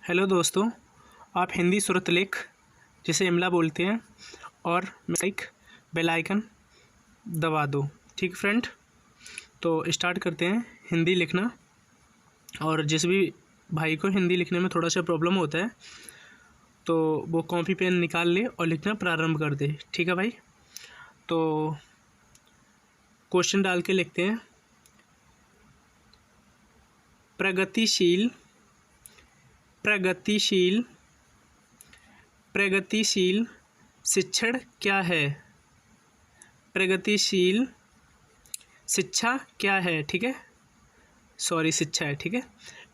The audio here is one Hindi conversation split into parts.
हेलो दोस्तों, आप हिंदी सुरतलेख जिसे इमला बोलते हैं और लाइक बेल आइकन दबा दो। ठीक फ्रेंड, तो स्टार्ट करते हैं हिंदी लिखना। और जिस भी भाई को हिंदी लिखने में थोड़ा सा प्रॉब्लम होता है तो वो कॉपी पेन निकाल ले और लिखना प्रारंभ कर दे। ठीक है भाई, तो क्वेश्चन डाल के लिखते हैं। प्रगतिशील प्रगतिशील प्रगतिशील शिक्षण क्या है? प्रगतिशील शिक्षा क्या है? ठीक है, सॉरी शिक्षा है। ठीक है,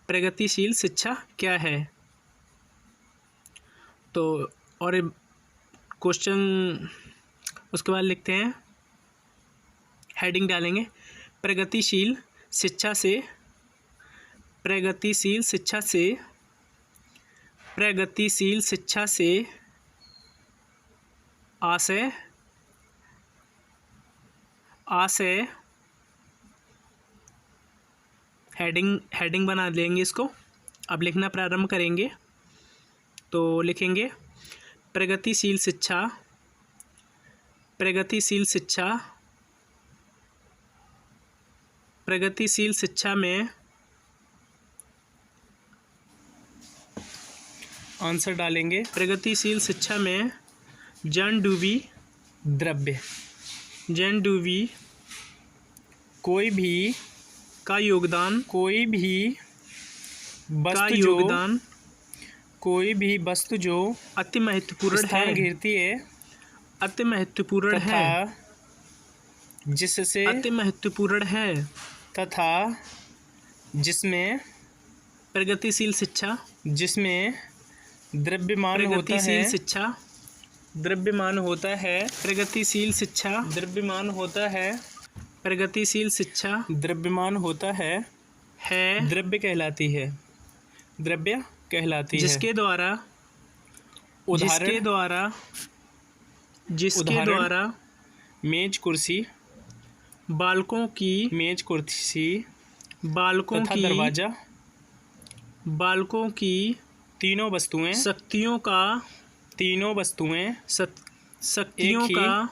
प्रगतिशील शिक्षा क्या है? तो और क्वेश्चन उसके बाद लिखते हैं, हेडिंग डालेंगे प्रगतिशील शिक्षा से प्रगतिशील शिक्षा से प्रगतिशील शिक्षा से आशय आशय हेडिंग बना लेंगे इसको। अब लिखना प्रारंभ करेंगे तो लिखेंगे प्रगतिशील शिक्षा प्रगतिशील शिक्षा प्रगतिशील शिक्षा में आंसर डालेंगे। प्रगतिशील शिक्षा में जन-डूबी द्रव्य कोई भी का योगदान कोई भी वस्तु जो अति महत्वपूर्ण है घेरती है अति महत्वपूर्ण है जिससे अति महत्वपूर्ण है तथा जिसमें प्रगतिशील शिक्षा जिसमें द्रव्यमान होता है शिक्षा द्रव्यमान होता है प्रगतिशील शिक्षा द्रव्यमान होता है प्रगतिशील शिक्षा द्रव्यमान होता है द्रव्य कहलाती है जिसके द्वारा मेज कुर्सी बालकों की मेज कुर्सी बालकों की दरवाजा बालकों की तीनों वस्तुएं शक्तियों का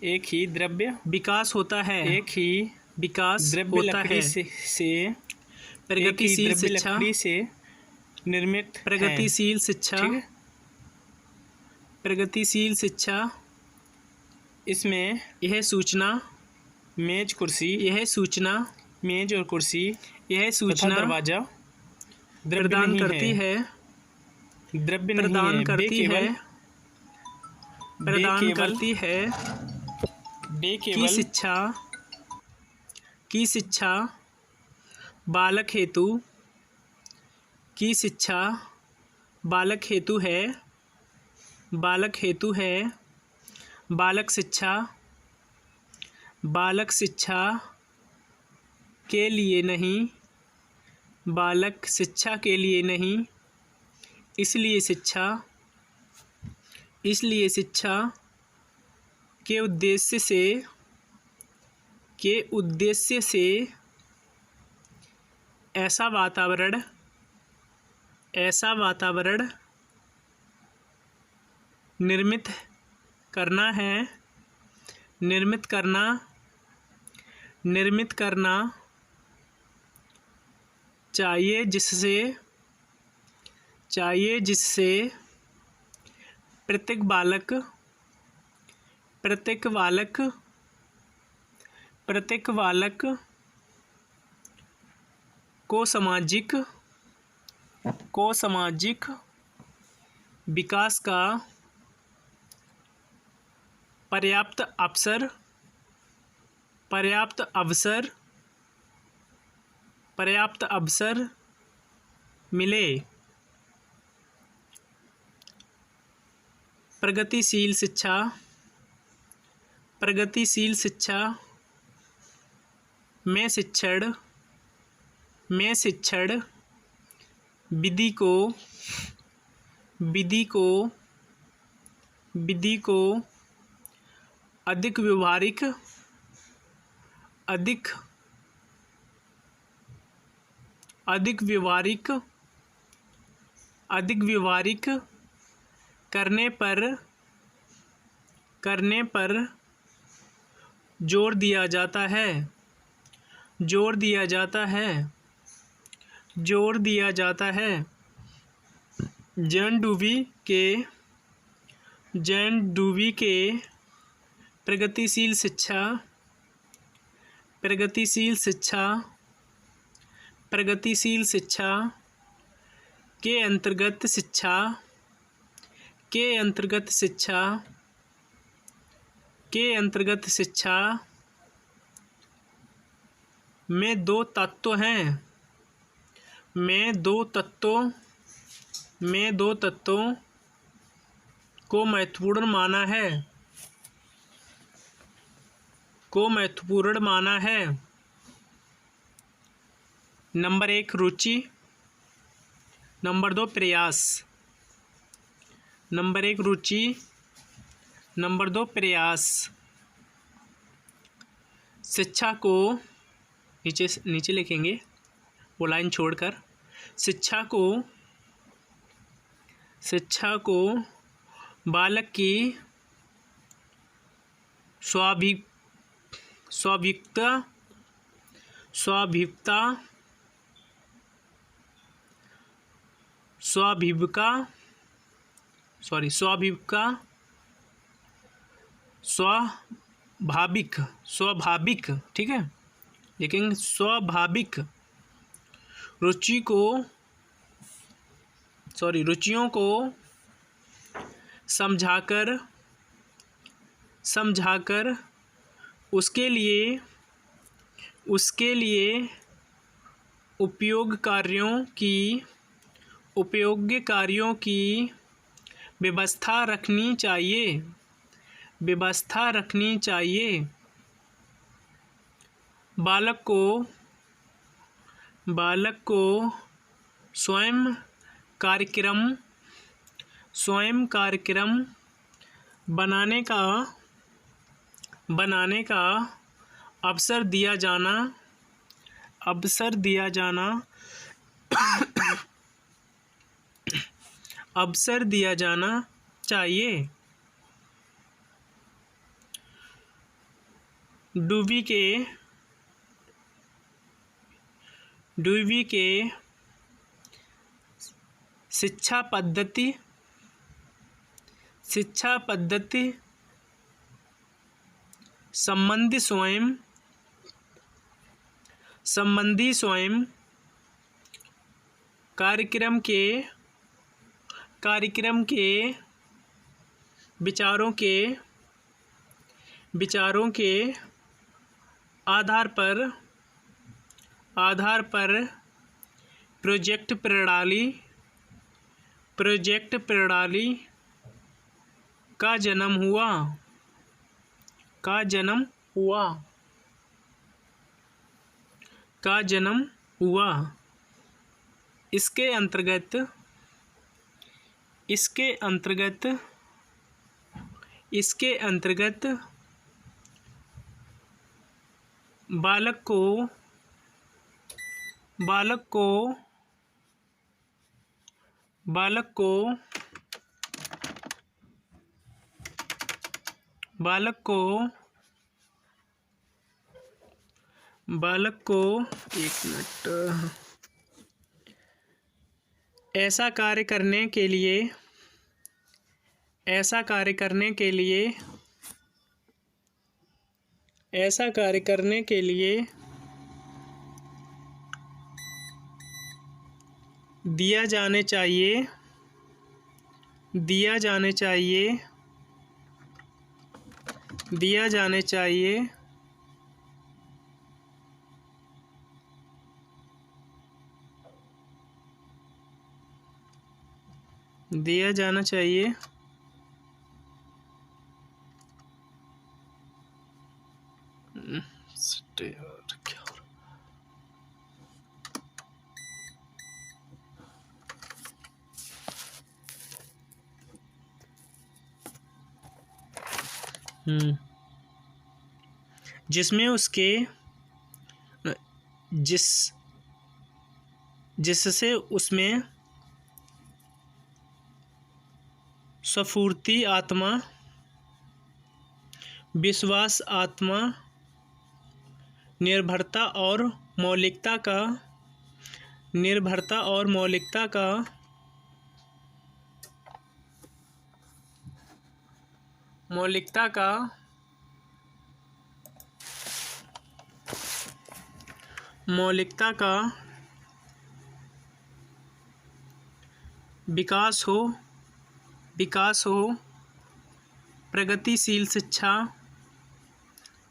एक ही द्रव्य विकास होता है एक ही विकास द्रव्य होता है से प्रगतिशील शिक्षा लकड़ी से निर्मित प्रगतिशील शिक्षा प्रगतिशील शिक्षा इसमें यह सूचना मेज और कुर्सी दरवाजा प्रदान करती है द्रव्य प्रदान करती है की शिक्षा बालक हेतु है बालक शिक्षा के लिए नहीं इसलिए शिक्षा के उद्देश्य से ऐसा वातावरण निर्मित करना चाहिए जिससे प्रत्येक बालक को सामाजिक विकास का पर्याप्त अवसर मिले। प्रगतिशील शिक्षा में शिक्षण विधि को अधिक व्यवहारिक अधिक व्यवहारिक करने पर जोर दिया जाता है। जोर दिया जाता है। जोर दिया जाता है। जॉन डूवी के प्रगतिशील शिक्षा के अंतर्गत शिक्षा में दो तत्वों को महत्वपूर्ण माना है। नंबर 1 रुचि, नंबर 2 प्रयास। नंबर 1 रुचि, नंबर 2 प्रयास। शिक्षा को नीचे लिखेंगे वो लाइन छोड़कर। शिक्षा को बालक की स्वाभाविक, ठीक है, लेकिन स्वाभाविक रुचियों को समझाकर उसके लिए उपयोग्य कार्यों की व्यवस्था रखनी चाहिए। बालक को स्वयं कार्यक्रम बनाने का अवसर दिया जाना चाहिए। डूवी के शिक्षा पद्धति संबंधी स्वयं कार्यक्रम के विचारों के आधार पर प्रोजेक्ट प्रणाली का जन्म हुआ। इसके अंतर्गत बालक को 1 मिनट ऐसा कार्य करने के लिए दिया जाने चाहिए। जिसमें जिससे उसमें स्फूर्ति आत्मा, विश्वास आत्मा, निर्भरता और मौलिकता का, निर्भरता और मौलिकता का, मौलिकता का, मौलिकता का विकास हो, विकास हो, प्रगतिशील शिक्षा,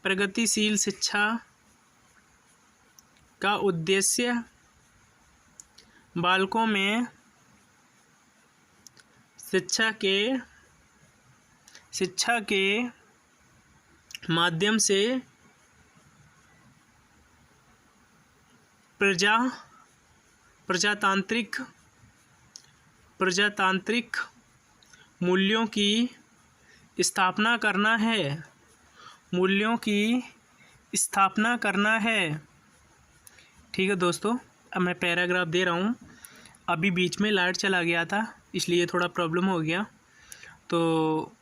प्रगतिशील शिक्षा का उद्देश्य बालकों में शिक्षा के माध्यम से प्रजातांत्रिक मूल्यों की स्थापना करना है, मूल्यों की स्थापना करना है। ठीक है दोस्तों, अब मैं पैराग्राफ दे रहा हूँ। अभी बीच में लाइट चला गया था इसलिए थोड़ा प्रॉब्लम हो गया, तो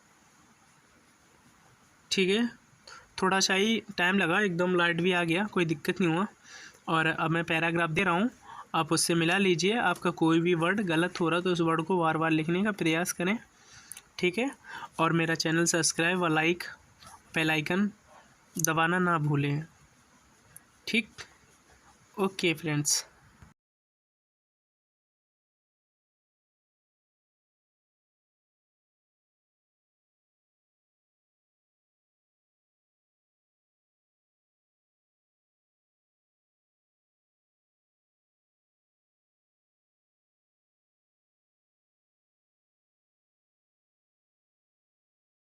ठीक है, थोड़ा सा ही टाइम लगा, एकदम लाइट भी आ गया, कोई दिक्कत नहीं हुआ। और अब मैं पैराग्राफ दे रहा हूँ, आप उससे मिला लीजिए। आपका कोई भी वर्ड गलत हो रहा तो उस वर्ड को बार बार लिखने का प्रयास करें, ठीक है। और मेरा चैनल सब्सक्राइब व लाइक, बेल आइकन दबाना ना भूलें, ठीक। Okay friends.